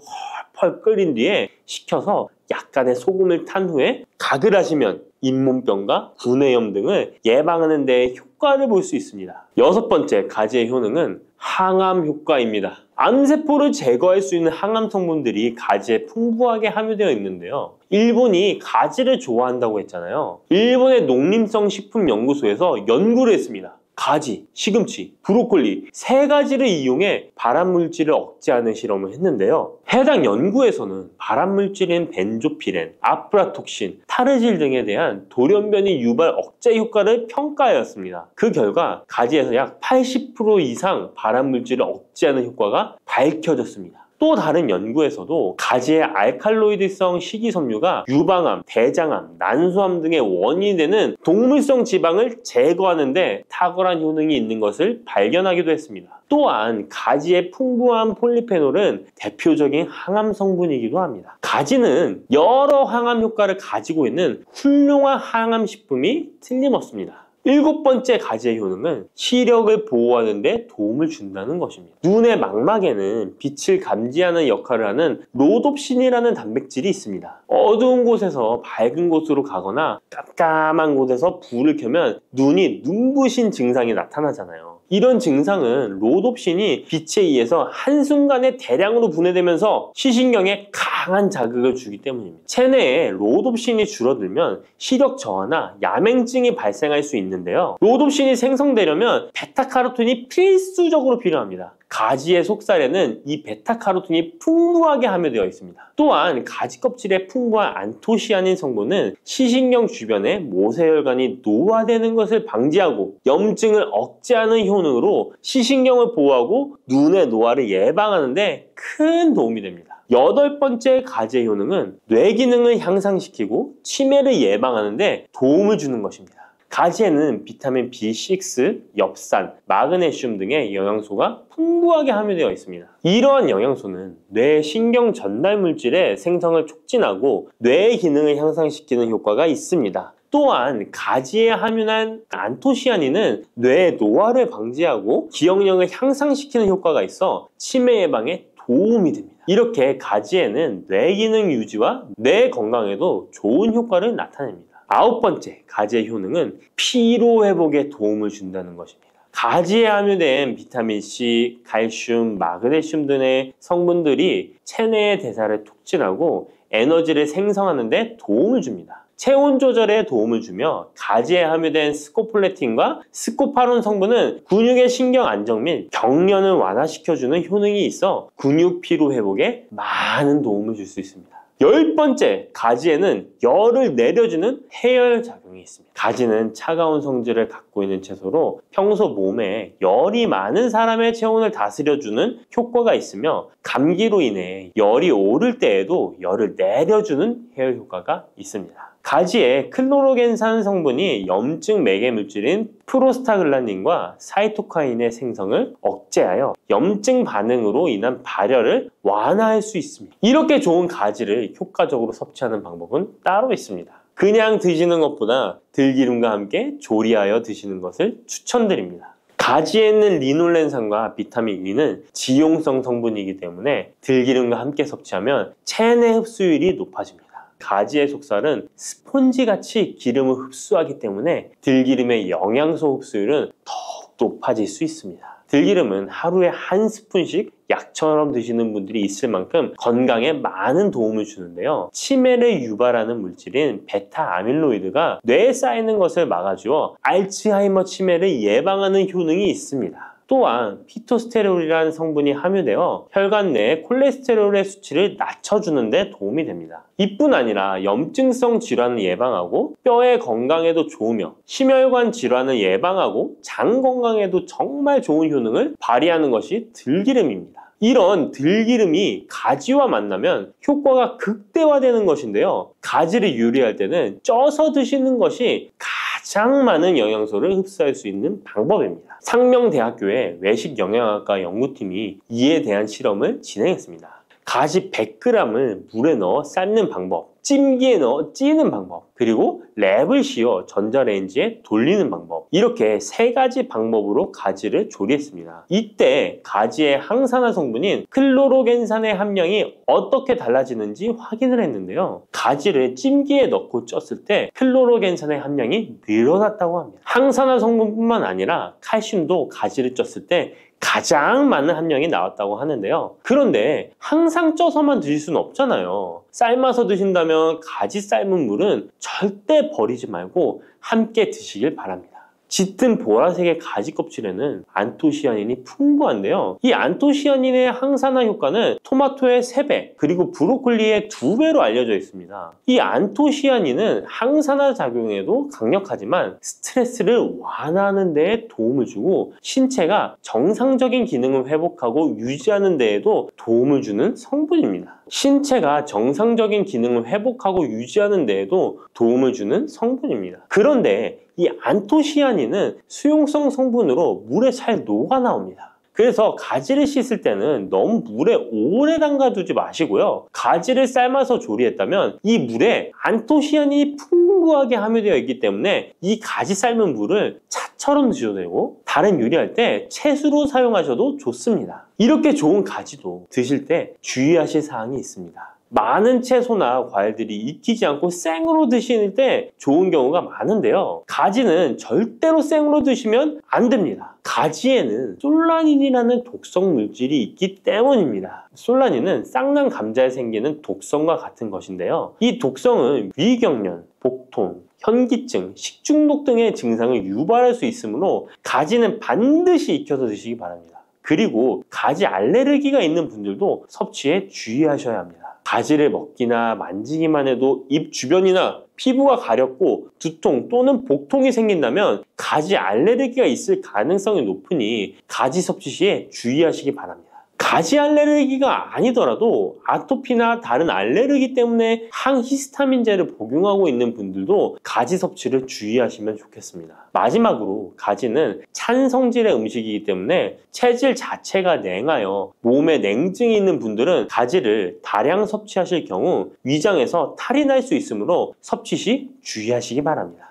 펄펄 끓인 뒤에 식혀서 약간의 소금을 탄 후에 가글 하시면 잇몸병과 구내염 등을 예방하는 데 효과를 볼 수 있습니다. 6번째 가지의 효능은 항암 효과입니다. 암세포를 제거할 수 있는 항암 성분들이 가지에 풍부하게 함유되어 있는데요. 일본이 가지를 좋아한다고 했잖아요. 일본의 농림성식품연구소에서 연구를 했습니다. 가지, 시금치, 브로콜리 3가지를 이용해 발암물질을 억제하는 실험을 했는데요. 해당 연구에서는 발암물질인 벤조피렌, 아프라톡신, 타르질 등에 대한 돌연변이 유발 억제 효과를 평가하였습니다. 그 결과 가지에서 약 80% 이상 발암물질을 억제하는 효과가 밝혀졌습니다. 또 다른 연구에서도 가지의 알칼로이드성 식이섬유가 유방암, 대장암, 난소암 등의 원인이 되는 동물성 지방을 제거하는 데 탁월한 효능이 있는 것을 발견하기도 했습니다. 또한 가지의 풍부한 폴리페놀은 대표적인 항암 성분이기도 합니다. 가지는 여러 항암 효과를 가지고 있는 훌륭한 항암 식품이 틀림없습니다. 7번째 가지의 효능은 시력을 보호하는 데 도움을 준다는 것입니다. 눈의 망막에는 빛을 감지하는 역할을 하는 로놉신이라는 단백질이 있습니다. 어두운 곳에서 밝은 곳으로 가거나 깜깜한 곳에서 불을 켜면 눈이 눈부신 증상이 나타나잖아요. 이런 증상은 로놉신이 빛에 의해서 한순간에 대량으로 분해되면서 시신경에 강한 자극을 주기 때문입니다. 체내에 로놉신이 줄어들면 시력 저하나 야맹증이 발생할 수 있는데요. 로놉신이 생성되려면 베타카로틴이 필수적으로 필요합니다. 가지의 속살에는 이 베타카로틴이 풍부하게 함유되어 있습니다. 또한 가지 껍질에 풍부한 안토시아닌 성분은 시신경 주변에 모세혈관이 노화되는 것을 방지하고 염증을 억제하는 효능으로 시신경을 보호하고 눈의 노화를 예방하는 데 큰 도움이 됩니다. 8번째 가지의 효능은 뇌 기능을 향상시키고 치매를 예방하는 데 도움을 주는 것입니다. 가지에는 비타민 B6, 엽산, 마그네슘 등의 영양소가 풍부하게 함유되어 있습니다. 이러한 영양소는 뇌 신경 전달 물질의 생성을 촉진하고 뇌의 기능을 향상시키는 효과가 있습니다. 또한 가지에 함유한 안토시아닌은 뇌의 노화를 방지하고 기억력을 향상시키는 효과가 있어 치매 예방에 도움이 됩니다. 이렇게 가지에는 뇌 기능 유지와 뇌 건강에도 좋은 효과를 나타냅니다. 9번째 가지의 효능은 피로 회복에 도움을 준다는 것입니다. 가지에 함유된 비타민C, 칼슘, 마그네슘 등의 성분들이 체내의 대사를 촉진하고 에너지를 생성하는 데 도움을 줍니다. 체온 조절에 도움을 주며 가지에 함유된 스코폴레틴과 스코파론 성분은 근육의 신경 안정 및 경련을 완화시켜주는 효능이 있어 근육 피로 회복에 많은 도움을 줄 수 있습니다. 10번째, 가지에는 열을 내려주는 해열 작용이 있습니다. 가지는 차가운 성질을 갖고 있는 채소로 평소 몸에 열이 많은 사람의 체온을 다스려주는 효과가 있으며 감기로 인해 열이 오를 때에도 열을 내려주는 해열 효과가 있습니다. 가지에 클로로겐산 성분이 염증 매개 물질인 프로스타글란딘과 사이토카인의 생성을 억제하여 염증 반응으로 인한 발열을 완화할 수 있습니다. 이렇게 좋은 가지를 효과적으로 섭취하는 방법은 따로 있습니다. 그냥 드시는 것보다 들기름과 함께 조리하여 드시는 것을 추천드립니다. 가지에 있는 리놀렌산과 비타민 E는 지용성 성분이기 때문에 들기름과 함께 섭취하면 체내 흡수율이 높아집니다. 가지의 속살은 스폰지같이 기름을 흡수하기 때문에 들기름의 영양소 흡수율은 더욱 높아질 수 있습니다. 들기름은 하루에 한 스푼씩 약처럼 드시는 분들이 있을 만큼 건강에 많은 도움을 주는데요. 치매를 유발하는 물질인 베타 아밀로이드가 뇌에 쌓이는 것을 막아주어 알츠하이머 치매를 예방하는 효능이 있습니다. 또한 피토스테롤이라는 성분이 함유되어 혈관 내의 콜레스테롤의 수치를 낮춰주는 데 도움이 됩니다. 이뿐 아니라 염증성 질환을 예방하고 뼈의 건강에도 좋으며 심혈관 질환을 예방하고 장 건강에도 정말 좋은 효능을 발휘하는 것이 들기름입니다. 이런 들기름이 가지와 만나면 효과가 극대화되는 것인데요. 가지를 요리할 때는 쪄서 드시는 것이 가장 많은 영양소를 흡수할 수 있는 방법입니다. 상명대학교의 외식영양학과 연구팀이 이에 대한 실험을 진행했습니다. 가지 100g을 물에 넣어 삶는 방법, 찜기에 넣어 찌는 방법, 그리고 랩을 씌워 전자레인지에 돌리는 방법, 이렇게 3가지 방법으로 가지를 조리했습니다. 이때 가지의 항산화 성분인 클로로겐산의 함량이 어떻게 달라지는지 확인을 했는데요. 가지를 찜기에 넣고 쪘을 때 클로로겐산의 함량이 늘어났다고 합니다. 항산화 성분뿐만 아니라 칼슘도 가지를 쪘을 때 가장 많은 함량이 나왔다고 하는데요. 그런데 항상 쪄서만 드실 수는 없잖아요. 삶아서 드신다면 가지 삶은 물은 절대 버리지 말고 함께 드시길 바랍니다. 짙은 보라색의 가지 껍질에는 안토시아닌이 풍부한데요. 이 안토시아닌의 항산화 효과는 토마토의 3배, 그리고 브로콜리의 2배로 알려져 있습니다. 이 안토시아닌은 항산화 작용에도 강력하지만 스트레스를 완화하는 데에 도움을 주고 신체가 정상적인 기능을 회복하고 유지하는 데에도 도움을 주는 성분입니다. 신체가 정상적인 기능을 회복하고 유지하는 데에도 도움을 주는 성분입니다. 그런데 이 안토시아닌은 수용성 성분으로 물에 잘 녹아 나옵니다. 그래서 가지를 씻을 때는 너무 물에 오래 담가두지 마시고요. 가지를 삶아서 조리했다면 이 물에 안토시아닌이 풍부하게 함유되어 있기 때문에 이 가지 삶은 물을 차처럼 드셔도 되고 다른 요리할 때 채수로 사용하셔도 좋습니다. 이렇게 좋은 가지도 드실 때 주의하실 사항이 있습니다. 많은 채소나 과일들이 익히지 않고 생으로 드실 때 좋은 경우가 많은데요. 가지는 절대로 생으로 드시면 안 됩니다. 가지에는 솔라닌이라는 독성 물질이 있기 때문입니다. 솔라닌은 쌍난 감자에 생기는 독성과 같은 것인데요. 이 독성은 위경련, 복통, 현기증, 식중독 등의 증상을 유발할 수 있으므로 가지는 반드시 익혀서 드시기 바랍니다. 그리고 가지 알레르기가 있는 분들도 섭취에 주의하셔야 합니다. 가지를 먹기나 만지기만 해도 입 주변이나 피부가 가렵고 두통 또는 복통이 생긴다면 가지 알레르기가 있을 가능성이 높으니 가지 섭취 시에 주의하시기 바랍니다. 가지 알레르기가 아니더라도 아토피나 다른 알레르기 때문에 항히스타민제를 복용하고 있는 분들도 가지 섭취를 주의하시면 좋겠습니다. 마지막으로 가지는 찬 성질의 음식이기 때문에 체질 자체가 냉하여 몸에 냉증이 있는 분들은 가지를 다량 섭취하실 경우 위장에서 탈이 날 수 있으므로 섭취 시 주의하시기 바랍니다.